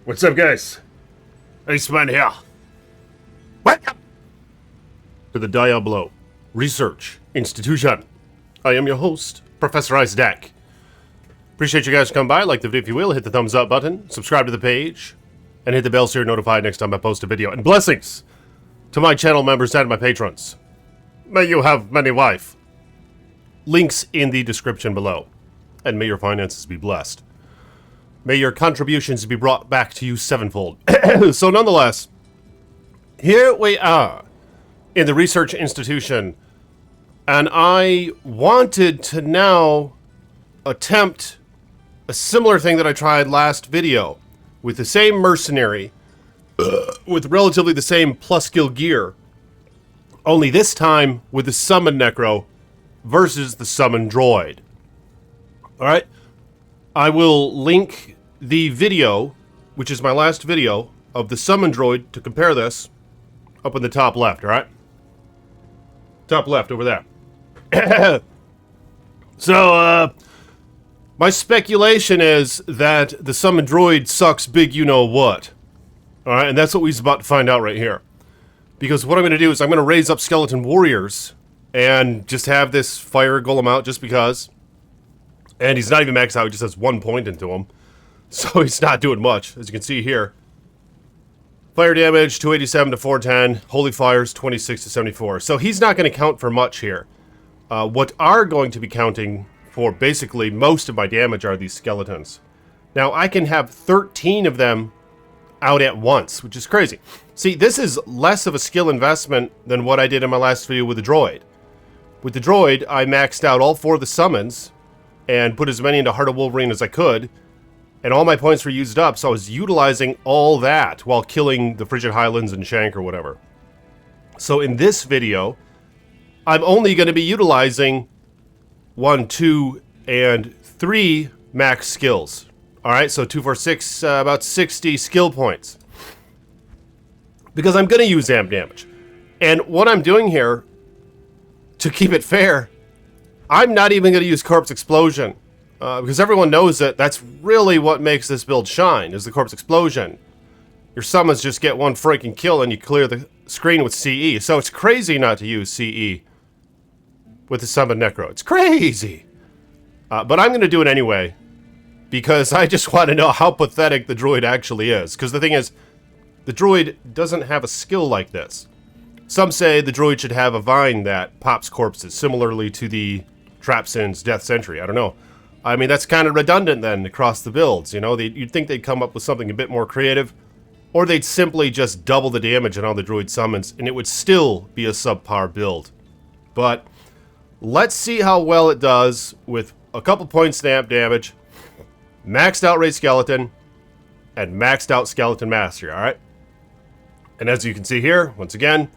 What's up, guys? Iceman here. Welcome to the Diablo Research Institution. I am your host, Professor Isaac. Appreciate you guys coming by. Like the video if you will. Hit the thumbs up button. Subscribe to the page. And hit the bell so you're notified next time I post a video. And blessings to my channel members and my patrons. May you have many wife. Links in the description below. And may your finances be blessed. May your contributions be brought back to you sevenfold. So nonetheless, here we are in the research institution, and I wanted to now attempt a similar thing that I tried last video with the same mercenary, with relatively the same plus skill gear, only this time with the summon NECRO versus the summon DRUID. Alright? I will link the video, which is my last video, of the summon droid to compare this up in the top left, alright? Top left, over there. So, my speculation is that the summon droid sucks big you-know-what. Alright, and that's what we're about to find out right here. Because what I'm going to do is I'm going to raise up skeleton warriors and just have this fire golem out just because. And he's not even maxed out, he just has 1 point into him. So he's not doing much, as you can see here. Fire damage, 287 to 410. Holy fires, 26 to 74. So he's not going to count for much here. What are going to be counting for basically most of my damage are these skeletons. Now, I can have 13 of them out at once, which is crazy. See, this is less of a skill investment than what I did in my last video with the droid. With the droid, I maxed out all 4 of the summons and put as many into Heart of Wolverine as I could, and all my points were used up, so I was utilizing all that while killing the Frigid Highlands and Shank or whatever. So in this video, I'm only going to be utilizing 1, 2, and 3 max skills. Alright, so 2, 4, 6, about 60 skill points. Because I'm going to use amp damage. And what I'm doing here, to keep it fair, I'm not even going to use Corpse Explosion. Because everyone knows that that's really what makes this build shine, is the Corpse Explosion. Your summons just get 1 freaking kill and you clear the screen with CE. So it's crazy not to use CE with the summon NECRO. It's crazy! But I'm going to do it anyway. Because I just want to know how pathetic the droid actually is. Because the thing is, the droid doesn't have a skill like this. Some say the droid should have a vine that pops corpses, similarly to the Trapsin's Death Sentry. I don't know. I mean, that's kind of redundant then across the builds, you know? You'd think they'd come up with something a bit more creative, or they'd simply just double the damage on all the droid summons, and it would still be a subpar build. But let's see how well it does with a couple points stamp damage, maxed out Ray Skeleton, and maxed out Skeleton Master, alright? And as you can see here, once again,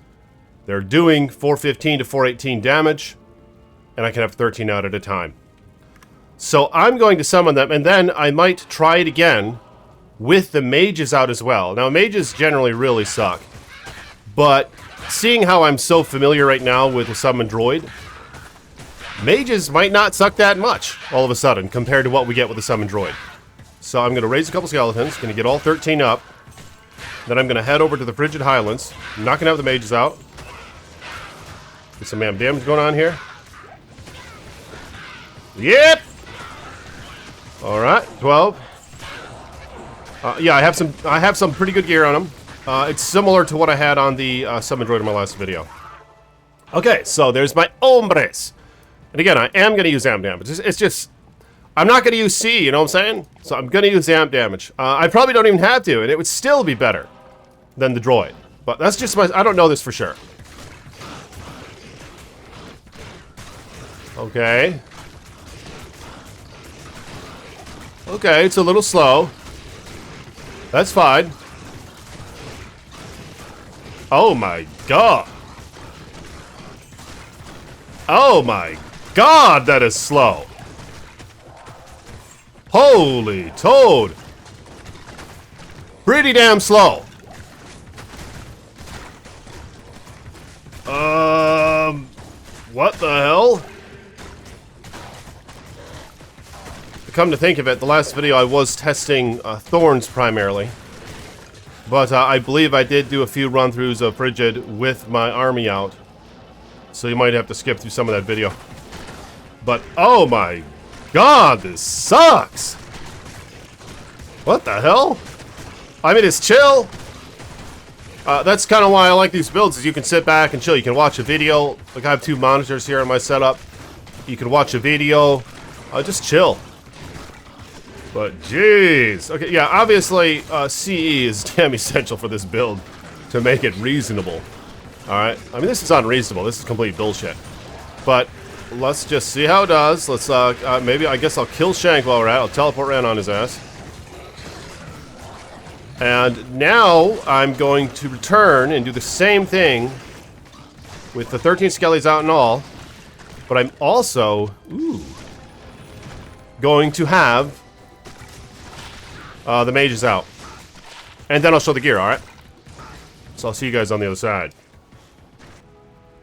they're doing 415 to 418 damage, and I can have 13 out at a time. So I'm going to summon them, and then I might try it again with the mages out as well. Now, mages generally really suck, but seeing how I'm so familiar right now with the summon droid, mages might not suck that much all of a sudden compared to what we get with the summon droid. So I'm going to raise a couple skeletons, going to get all 13 up, then I'm going to head over to the Frigid Highlands. I'm not going to have the mages out. Get some damage going on here. Yep! Alright, 12. Yeah, I have some pretty good gear on them. It's similar to what I had on the summon droid in my last video. Okay, so there's my hombres. And again, I am going to use amp damage. It's just, I'm not going to use C, you know what I'm saying? So I'm going to use amp damage. I probably don't even have to, and it would still be better than the droid. But that's just my, I don't know this for sure. Okay. Okay, it's a little slow. That's fine. Oh my god. Oh my god, that is slow. Holy toad. Pretty damn slow. What the hell? Come to think of it, the last video I was testing thorns primarily. But I believe I did do a few run-throughs of Frigid with my army out. So you might have to skip through some of that video. But, oh my god, this sucks! What the hell? I mean, it's chill. That's kind of why I like these builds, is you can sit back and chill. You can watch a video. Like, I have 2 monitors here in my setup. You can watch a video. Just chill. But, jeez. Okay, yeah, obviously, CE is damn essential for this build to make it reasonable. Alright? I mean, this is unreasonable. This is complete bullshit. But, let's just see how it does. Let's, maybe, I guess I'll kill Shank while we're at it. I'll teleport Ren on his ass. And now, I'm going to return and do the same thing with the 13 skellies out and all. But I'm also, going to have the mages out. And then I'll show the gear, alright? So I'll see you guys on the other side.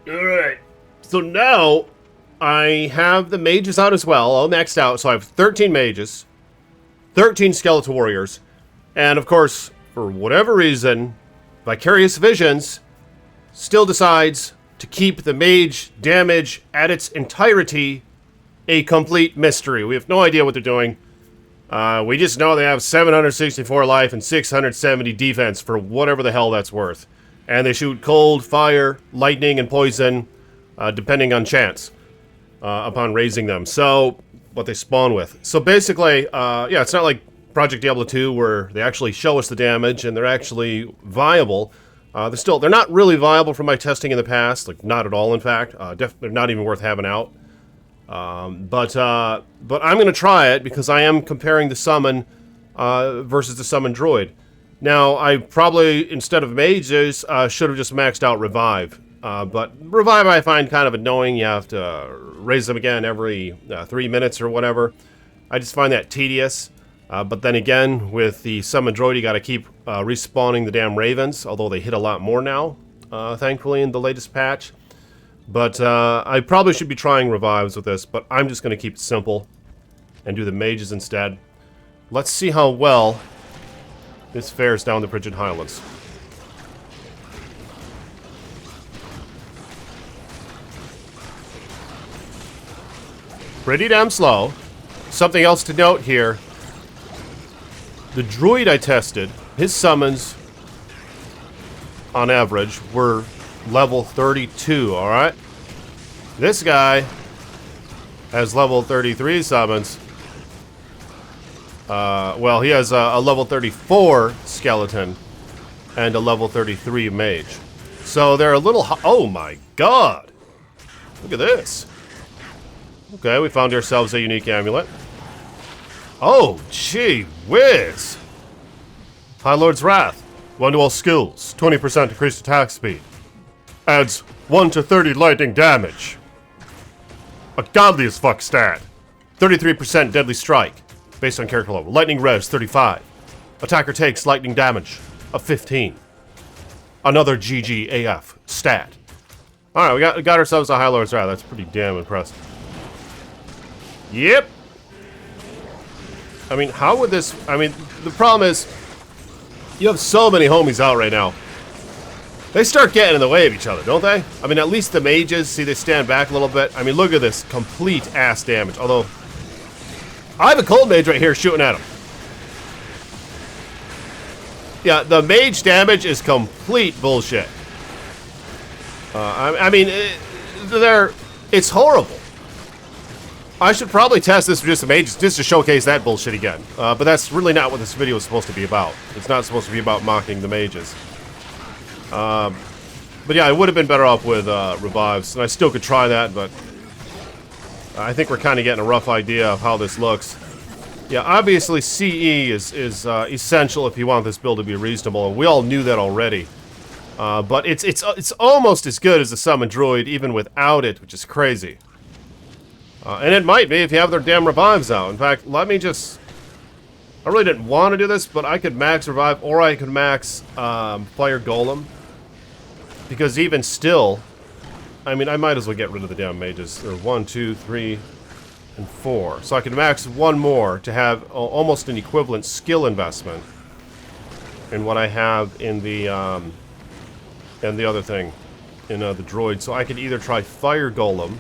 Alright. So now, I have the mages out as well, all maxed out. So I have 13 mages, 13 skeletal warriors, and of course, for whatever reason, Vicarious Visions still decides to keep the mage damage at its entirety a complete mystery. We have no idea what they're doing. We just know they have 764 life and 670 defense for whatever the hell that's worth. And they shoot cold, fire, lightning, and poison, depending on chance, upon raising them. So, what they spawn with. So basically, yeah, it's not like Project Diablo 2 where they actually show us the damage and they're actually viable. They're not really viable from my testing in the past, like not at all in fact. They're not even worth having out. But I'm going to try it because I am comparing the summon versus the summon druid. Now, I probably, instead of mages, should have just maxed out revive. But revive I find kind of annoying. You have to raise them again every 3 minutes or whatever. I just find that tedious. But then again, with the summon droid, you got to keep respawning the damn ravens, although they hit a lot more now, thankfully, in the latest patch. But I probably should be trying revives with this, but I'm just going to keep it simple and do the mages instead. Let's see how well this fares down the Frigid Highlands. Pretty damn slow. Something else to note here. The druid I tested, his summons, on average, were level 32, alright? This guy has level 33 summons. Well, he has a level 34 skeleton and a level 33 mage. So they're a little oh my god! Look at this. Okay, we found ourselves a unique amulet. Oh, gee whiz! High Lord's Wrath. 1 to all skills. 20% increased attack speed. Adds 1 to 30 lightning damage. A godly as fuck stat. 33% deadly strike. Based on character level. Lightning res 35. Attacker takes lightning damage of 15. Another GGAF stat. Alright, we got ourselves a High Lord's Wrath. That's pretty damn impressive. Yep. I mean, how would this... I mean, the problem is, you have so many homies out right now. They start getting in the way of each other, don't they? I mean, at least the mages, see, they stand back a little bit. I mean, look at this complete ass damage. Although, I have a cold mage right here shooting at him. Yeah, the mage damage is complete bullshit. I mean, it's horrible. I should probably test this for just the mages, just to showcase that bullshit again. But that's really not what this video is supposed to be about. It's not supposed to be about mocking the mages. But yeah, I would have been better off with revives, and I still could try that, but I think we're kind of getting a rough idea of how this looks. Yeah, obviously CE is essential if you want this build to be reasonable, and we all knew that already. But it's almost as good as the summon druid, even without it, which is crazy. And it might be if you have their damn revives out. In fact, let me just... I really didn't want to do this, but I could max revive, or I could max fire golem. Because even still, I mean, I might as well get rid of the damn mages. There are 1, 2, 3, and 4. So I can max one more to have almost an equivalent skill investment. in what I have in the other thing, in the droid. So I could either try Fire Golem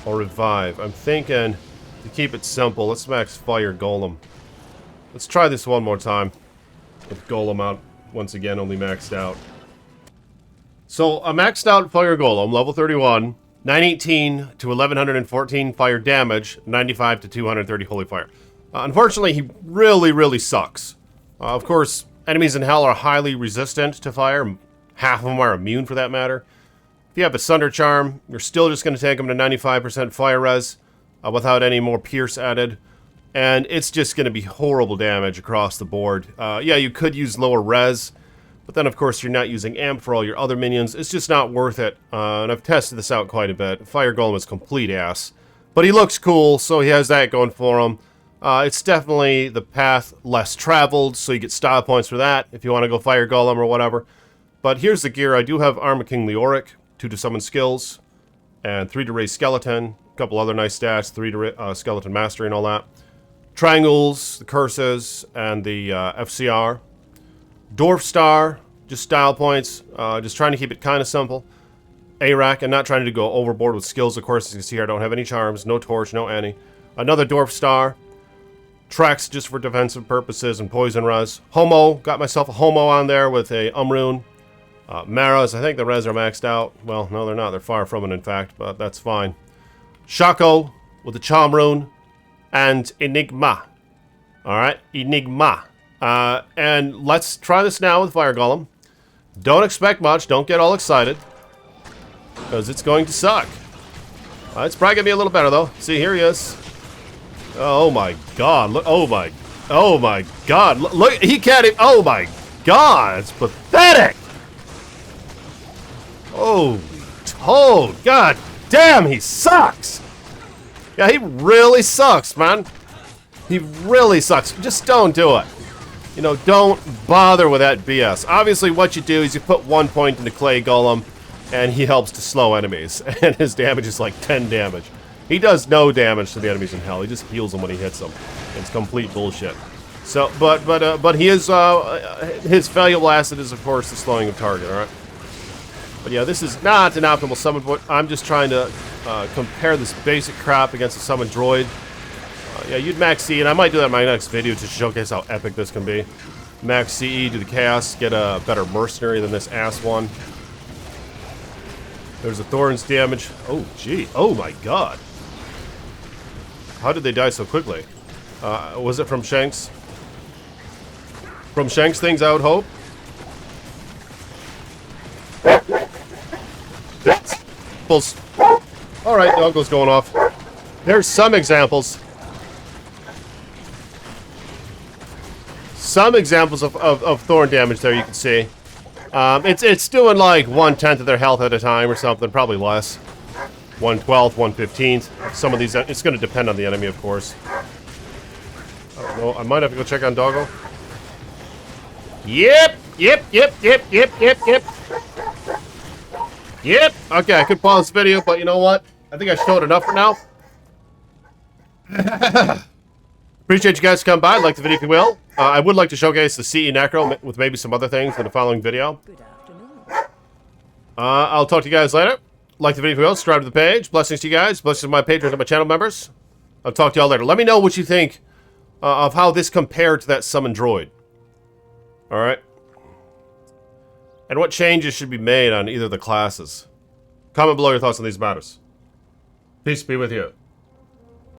or Revive. I'm thinking, to keep it simple, let's max Fire Golem. Let's try this one more time. With Golem out, once again, only maxed out. So, a maxed out Fire Golem, level 31, 918 to 1114 fire damage, 95 to 230 holy fire. Unfortunately, he really, really sucks. Of course, enemies in hell are highly resistant to fire. Half of them are immune, for that matter. If you have a Sunder Charm, you're still just going to take them to 95% fire res without any more pierce added. And it's just going to be horrible damage across the board. Yeah, you could use lower res, but then of course you're not using amp for all your other minions. It's just not worth it. And I've tested this out quite a bit. Fire Golem is complete ass. But he looks cool, so he has that going for him. It's definitely the path less traveled, so you get style points for that if you want to go Fire Golem or whatever. But here's the gear. I do have Armor King Leoric, 2 to summon skills, and 3 to raise skeleton. A couple other nice stats, 3 to skeleton mastery and all that. Triangles, the curses, and the FCR. Dwarf Star, just style points. Just trying to keep it kind of simple. Arak, and not trying to go overboard with skills, of course. As you can see here, I don't have any charms, no torch, no any. Another Dwarf Star. Tracks just for defensive purposes and poison res. Homo, got myself a Homo on there with a Umrune. Maras, I think the res are maxed out. Well, no, they're not. They're far from it, in fact, but that's fine. Shaco with the Charm Rune. And Enigma. Alright, Enigma. And let's try this now with Fire Golem. Don't expect much. Don't get all excited. Because it's going to suck. It's probably going to be a little better, though. See, here he is. Oh, my God. Look, oh, my God. Look, he can't even... Oh, my God. It's pathetic. Holy toad. God damn, he sucks. Yeah, he really sucks, man. He really sucks. Just don't do it. You know, don't bother with that BS. Obviously, what you do is you put 1 point into Clay Golem, and he helps to slow enemies. And his damage is like 10 damage. He does no damage to the enemies in hell. He just heals them when he hits them. It's complete bullshit. So, but he is, his valuable asset is, of course, the slowing of target, alright? But yeah, this is not an optimal summon point. I'm just trying to compare this basic crap against a summon droid. Yeah, you'd max CE, and I might do that in my next video to showcase how epic this can be. Max CE, do the chaos, get a better mercenary than this ass one. There's a Thorns damage. Oh, gee. Oh, my God. How did they die so quickly? Was it from Shanks? From Shanks things, I would hope. Alright, doggo's going off. There's some examples. Some examples of thorn damage there you can see. It's doing like 1/10 of their health at a time or something, probably less. 1/12, 1/15. Some of these, it's going to depend on the enemy, of course. I don't know, I might have to go check on Doggo. Yep. Okay, I could pause this video, but you know what? I think I showed enough for now. Appreciate you guys coming by. Like the video if you will. I would like to showcase the CE NECRO with maybe some other things in the following video. Good afternoon. I'll talk to you guys later. Like the video if you will. Subscribe to the page. Blessings to you guys. Blessings to my patrons and my channel members. I'll talk to y'all later. Let me know what you think of how this compared to that summon droid. Alright? And what changes should be made on either of the classes. Comment below your thoughts on these matters. Peace be with you.